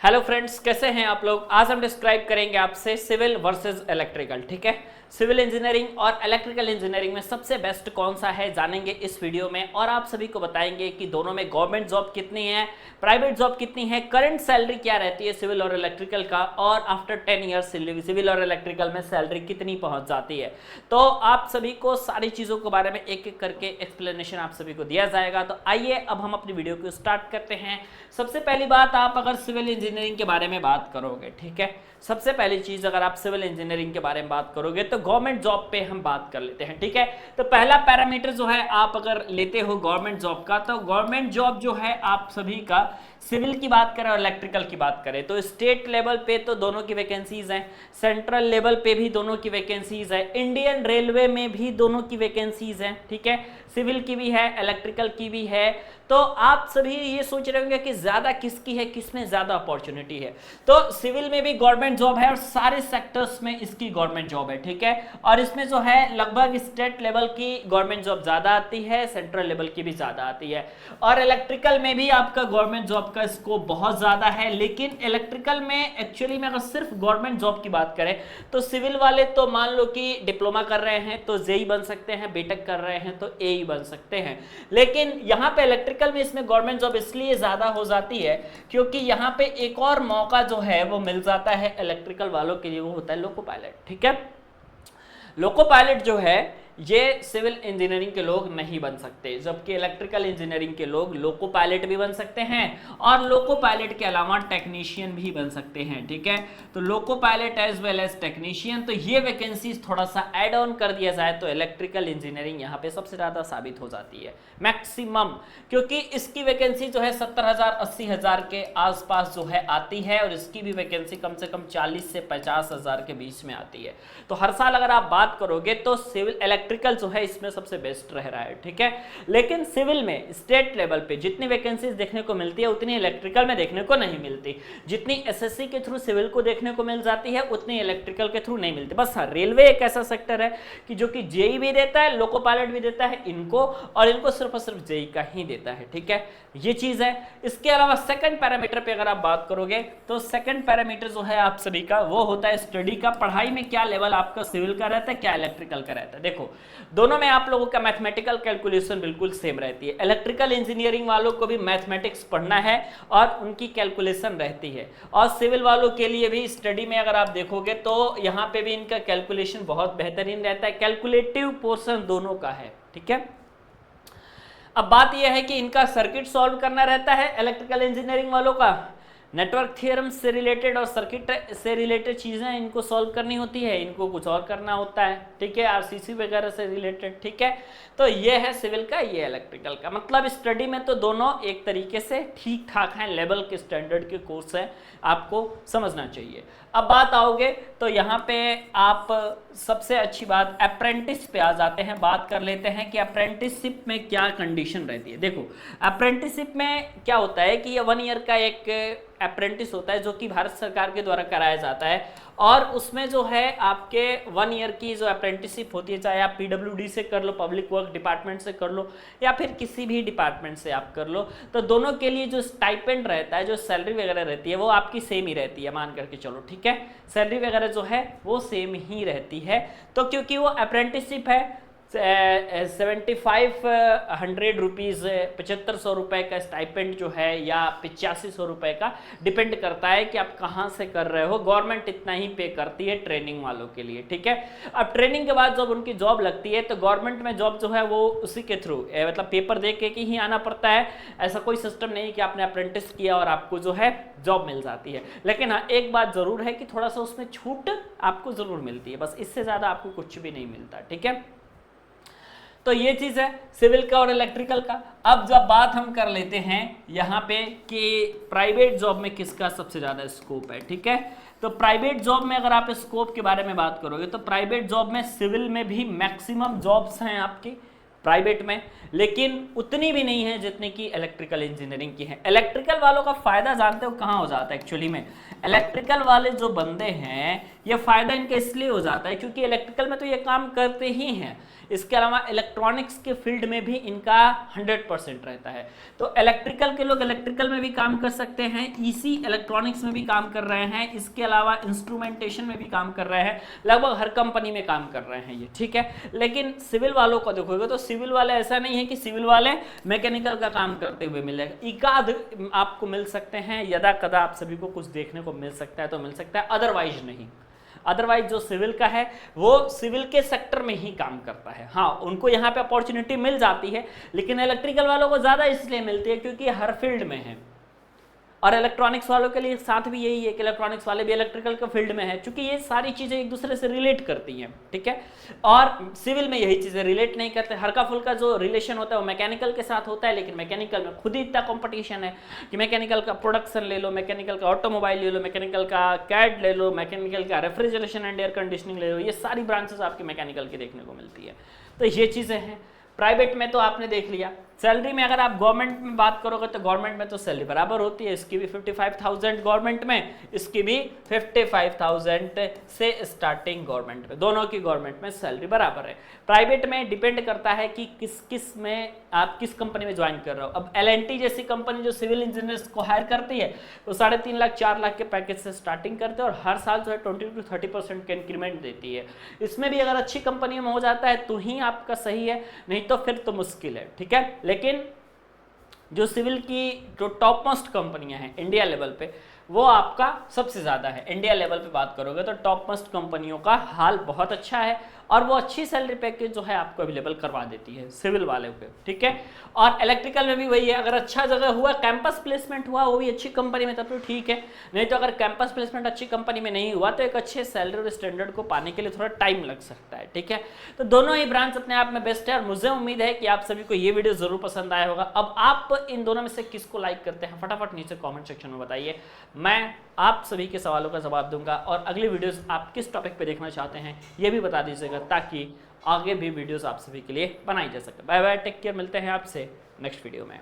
Hello friends, कैसे हैं आप लोग। आज हम डिस्क्राइब करेंगे आपसे सिविल वर्सेस इलेक्ट्रिकल। ठीक है, सिविल इंजीनियरिंग और इलेक्ट्रिकल इंजीनियरिंग में सबसे बेस्ट कौन सा है जानेंगे इस वीडियो में, और आप सभी को बताएंगे कि दोनों में गवर्नमेंट जॉब कितनी है, प्राइवेट जॉब कितनी है, करंट सैलरी क्या रहती है सिविल और इलेक्ट्रिकल का, और आफ्टर 10 ईयर्स सिविल और इलेक्ट्रिकल में सैलरी कितनी पहुंच जाती है। तो आप सभी को सारी चीज़ों के बारे में एक एक करके एक्सप्लेनेशन आप सभी को दिया जाएगा। तो आइए अब हम अपनी वीडियो को स्टार्ट करते हैं। सबसे पहली बात, आप अगर सिविल इंजीनियरिंग के बारे में बात करोगे, ठीक है, सबसे पहली चीज अगर आप सिविल इंजीनियरिंग के बारे में बात करोगे तो गवर्नमेंट जॉब पे हम बात कर लेते हैं। ठीक है, तो पहला पैरामीटर जो है, आप अगर लेते हो गवर्नमेंट जॉब का, तो गवर्नमेंट जॉब जो है आप सभी का सिविल की बात करें और इलेक्ट्रिकल की बात करें तो स्टेट लेवल पे तो दोनों की वैकेंसीज हैं, सेंट्रल लेवल पे भी दोनों की वैकेंसीज है, इंडियन रेलवे में भी दोनों की वैकेंसीज हैं। ठीक है, सिविल की भी है, इलेक्ट्रिकल की भी है। तो आप सभी ये सोच रहे होंगे कि ज्यादा किसकी है, किसमें ज्यादा अपॉर्चुनिटी है। तो सिविल में भी गवर्नमेंट जॉब है और सारे सेक्टर्स में इसकी गवर्नमेंट जॉब है। ठीक है, और इसमें जो है लगभग स्टेट लेवल की गवर्नमेंट जॉब ज्यादा आती है, सेंट्रल लेवल की भी ज्यादा आती है, और इलेक्ट्रिकल में भी आपका गवर्नमेंट जॉब का स्कोप बहुत ज्यादा है। लेकिन इलेक्ट्रिकल में एक्चुअली में अगर सिर्फ गवर्नमेंट जॉब की बात करें तो सिविल वाले तो मान लो कि डिप्लोमा कर रहे हैं तो जेई बन सकते हैं, बीटेक कर रहे हैं तो एई बन सकते हैं। लेकिन यहाँ पे इलेक्ट्रिकल में इसमें गवर्नमेंट जॉब इसलिए ज्यादा हो जाती है क्योंकि यहाँ पे एक और मौका जो है वो मिल जाता है इलेक्ट्रिकल वालों के लिए, वो होता है लोको पायलट। ठीक है, लोको पायलट जो है ये सिविल इंजीनियरिंग के लोग नहीं बन सकते, जबकि इलेक्ट्रिकल इंजीनियरिंग के लोग लोको पायलट भी बन सकते हैं और लोको पायलट के अलावा टेक्नीशियन भी बन सकते हैं। ठीक है, तो loco pilot as well as technician, तो ये वैकेंसीज थोड़ा सा ऐड ऑन कर दिया जाए तो इलेक्ट्रिकल इंजीनियरिंग यहाँ पे सबसे ज्यादा साबित हो जाती है मैक्सिमम, क्योंकि इसकी वैकेंसी जो है 70,000-80,000 के आसपास जो है आती है, और इसकी भी वैकेंसी कम से कम 40 से 50,000 के बीच में आती है। तो हर साल अगर आप बात करोगे तो सिविल इलेक्ट्रिकल जो है इसमें सबसे बेस्ट रह रहा है। ठीक है, लेकिन सिविल में स्टेट लेवल पे जितनी वैकेंसीज देखने को मिलती है उतनी इलेक्ट्रिकल में देखने को नहीं मिलती। जितनी एसएससी के थ्रू सिविल को देखने को मिल जाती है उतनी इलेक्ट्रिकल के थ्रू नहीं मिलती। बस हाँ, रेलवे एक ऐसा सेक्टर है कि जो कि जेई भी देता है, लोको पायलट भी देता है इनको, और इनको सिर्फ और सिर्फ जेई का ही देता है। ठीक है, ये चीज है। इसके अलावा सेकंड पैरामीटर पे अगर आप बात करोगे तो सेकंड पैरामीटर जो है आप सभी का वो होता है स्टडी का, पढ़ाई में क्या लेवल आपका सिविल का रहता है, क्या इलेक्ट्रिकल का रहता है। देखो, दोनों में आप लोगों का मैथमेटिकल कैलकुलेशन बिल्कुल सेम रहती है। इलेक्ट्रिकल इंजीनियरिंग वालों को भी मैथमेटिक्स पढ़ना है और उनकी कैलकुलेशन रहती है, और सिविल वालों के लिए भी स्टडी में अगर आप देखोगे तो यहाँ पे भी इनका कैलकुलेशन बहुत बेहतरीन रहता है, कैलकुलेटिव पोर्शन दोनों का है। ठीक है, अब बात यह है कि इनका सर्किट सॉल्व करना रहता है इलेक्ट्रिकल इंजीनियरिंग वालों का, नेटवर्क थ्योरम से रिलेटेड और सर्किट से रिलेटेड चीजें इनको सॉल्व करनी होती है, इनको कुछ और करना होता है। ठीक है, आरसीसी वगैरह से रिलेटेड। ठीक है, तो ये है सिविल का, ये इलेक्ट्रिकल का। मतलब स्टडी में तो दोनों एक तरीके से ठीक ठाक हैं, लेवल के स्टैंडर्ड के कोर्स है, आपको समझना चाहिए। अब बात आओगे तो यहाँ पे आप सबसे अच्छी बात अप्रेंटिस पे आ जाते हैं, बात कर लेते हैं कि अप्रेंटिसशिप में क्या कंडीशन रहती है। देखो, अप्रेंटिसशिप में क्या होता है कि ये 1 ईयर का एक अप्रेंटिस होता है जो कि भारत सरकार के द्वारा कराया जाता है, और उसमें जो है आपके 1 ईयर की जो अप्रेंटिसशिप होती है, चाहे आप पीडब्ल्यूडी से कर लो, पब्लिक वर्क डिपार्टमेंट से कर लो, या फिर किसी भी डिपार्टमेंट से आप कर लो, तो दोनों के लिए जो स्टाइपेंड रहता है, जो सैलरी वगैरह रहती है वो आपकी सेम ही रहती है, मान करके चलो। ठीक है, सैलरी वगैरह जो है वो सेम ही रहती है। तो क्योंकि वो अप्रेंटिसशिप है, 7500 रुपीज़ 7500 रुपये का स्टाइपेंड जो है, या 8500 रुपये का, डिपेंड करता है कि आप कहाँ से कर रहे हो। गवर्नमेंट इतना ही पे करती है ट्रेनिंग वालों के लिए। ठीक है, अब ट्रेनिंग के बाद जब उनकी जॉब लगती है तो गवर्नमेंट में जॉब जो है वो उसी के थ्रू मतलब पेपर दे के ही आना पड़ता है। ऐसा कोई सिस्टम नहीं कि आपने अप्रेंटिस किया और आपको जो है जॉब मिल जाती है। लेकिन हाँ, एक बात जरूर है कि थोड़ा सा उसमें छूट आपको जरूर मिलती है, बस इससे ज़्यादा आपको कुछ भी नहीं मिलता। ठीक है, तो ये चीज है सिविल का और इलेक्ट्रिकल का। अब जब बात हम कर लेते हैं यहाँ पे कि प्राइवेट जॉब में किसका सबसे ज्यादा स्कोप है। ठीक है, तो प्राइवेट जॉब में अगर आप स्कोप के बारे में बात करोगे तो प्राइवेट जॉब में सिविल में भी मैक्सिमम जॉब्स हैं आपकी प्राइवेट में, लेकिन उतनी भी नहीं है जितनी की इलेक्ट्रिकल इंजीनियरिंग की है। इलेक्ट्रिकल वालों का फायदा जानते हो कहाँ हो जाता है एक्चुअली में, इलेक्ट्रिकल वाले जो बंदे हैं ये फायदा इनका इसलिए हो जाता है क्योंकि इलेक्ट्रिकल में तो ये काम करते ही हैं, इसके अलावा इलेक्ट्रॉनिक्स के फील्ड में भी इनका 100% रहता है। तो इलेक्ट्रिकल के लोग इलेक्ट्रिकल में भी काम कर सकते हैं, ईसी इलेक्ट्रॉनिक्स में भी काम कर रहे हैं, इसके अलावा इंस्ट्रूमेंटेशन में भी काम कर रहे हैं, लगभग हर कंपनी में काम कर रहे हैं ये, ठीक है। लेकिन सिविल वालों को देखोगे तो सिविल वाले ऐसा नहीं है कि सिविल वाले मैकेनिकल का काम करते हुए मिलेगा, एकाध आपको मिल सकते हैं, यदा कदा आप सभी को कुछ देखने को मिल सकता है तो मिल सकता है, अदरवाइज नहीं। अदरवाइज जो सिविल का है वो सिविल के सेक्टर में ही काम करता है। हाँ, उनको यहाँ पे अपॉर्चुनिटी मिल जाती है, लेकिन इलेक्ट्रिकल वालों को ज़्यादा इसलिए मिलती है क्योंकि हर फील्ड में है। और इलेक्ट्रॉनिक्स वालों के लिए साथ भी यही है कि इलेक्ट्रॉनिक्स वाले भी इलेक्ट्रिकल के फील्ड में है, क्योंकि ये सारी चीज़ें एक दूसरे से रिलेट करती हैं, ठीक है। और सिविल में यही चीज़ें रिलेट नहीं करते, हल्का फुल्का जो रिलेशन होता है वो मैकेनिकल के साथ होता है, लेकिन मैकेनिकल में खुद ही इतना कॉम्पिटिशन है कि मैकेनिकल का प्रोडक्शन ले लो, मैकेनिकल का ऑटोमोबाइल ले लो, मैकेनिकल का कैड ले लो, मैकेनिकल का रेफ्रिजरेशन एंड एयर कंडीशनिंग ले लो, ये सारी ब्रांचेस आपकी मैकेनिकल की देखने को मिलती है। तो ये चीज़ें हैं। प्राइवेट में तो आपने देख लिया, सैलरी में अगर आप गवर्नमेंट में बात करोगे तो गवर्नमेंट में तो सैलरी बराबर होती है, इसकी भी 55,000 गवर्नमेंट में, इसकी भी 55,000 से स्टार्टिंग गवर्नमेंट में, दोनों की गवर्नमेंट में सैलरी बराबर है। प्राइवेट में डिपेंड करता है कि किस किस में आप किस कंपनी में ज्वाइन कर रहे हो। अब L&T जैसी कंपनी जो सिविल इंजीनियर्स को हायर करती है तो 3.5 लाख 4 लाख के पैकेज से स्टार्टिंग करते हैं और हर साल जो है 20 to 30% के इंक्रीमेंट देती है। इसमें भी अगर अच्छी कंपनी में हो जाता है तो ही आपका सही है, नहीं तो फिर तो मुश्किल है, ठीक है। लेकिन जो सिविल की जो टॉप मोस्ट कंपनियां हैं इंडिया लेवल पे वो आपका सबसे ज़्यादा है। इंडिया लेवल पे बात करोगे तो टॉप मोस्ट कंपनियों का हाल बहुत अच्छा है और वो अच्छी सैलरी पैकेज जो है आपको अवेलेबल करवा देती है सिविल वाले पे, ठीक है। और इलेक्ट्रिकल में भी वही है, अगर अच्छा जगह हुआ, कैंपस प्लेसमेंट हुआ वो भी अच्छी कंपनी में, तब तो ठीक है, नहीं तो अगर कैंपस प्लेसमेंट अच्छी कंपनी में नहीं हुआ तो एक अच्छे सैलरी और स्टैंडर्ड को पाने के लिए थोड़ा टाइम लग सकता है, ठीक है। तो दोनों ही ब्रांच अपने आप में बेस्ट है और मुझे उम्मीद है कि आप सभी को ये वीडियो जरूर पसंद आया होगा। अब आप इन दोनों में से किसको लाइक करते हैं फटाफट नीचे कॉमेंट सेक्शन में बताइए, मैं आप सभी के सवालों का जवाब दूंगा। और अगली वीडियोस आप किस टॉपिक पे देखना चाहते हैं ये भी बता दीजिएगा ताकि आगे भी वीडियोस आप सभी के लिए बनाई जा सके। बाय बाय, टेक केयर, मिलते हैं आपसे नेक्स्ट वीडियो में।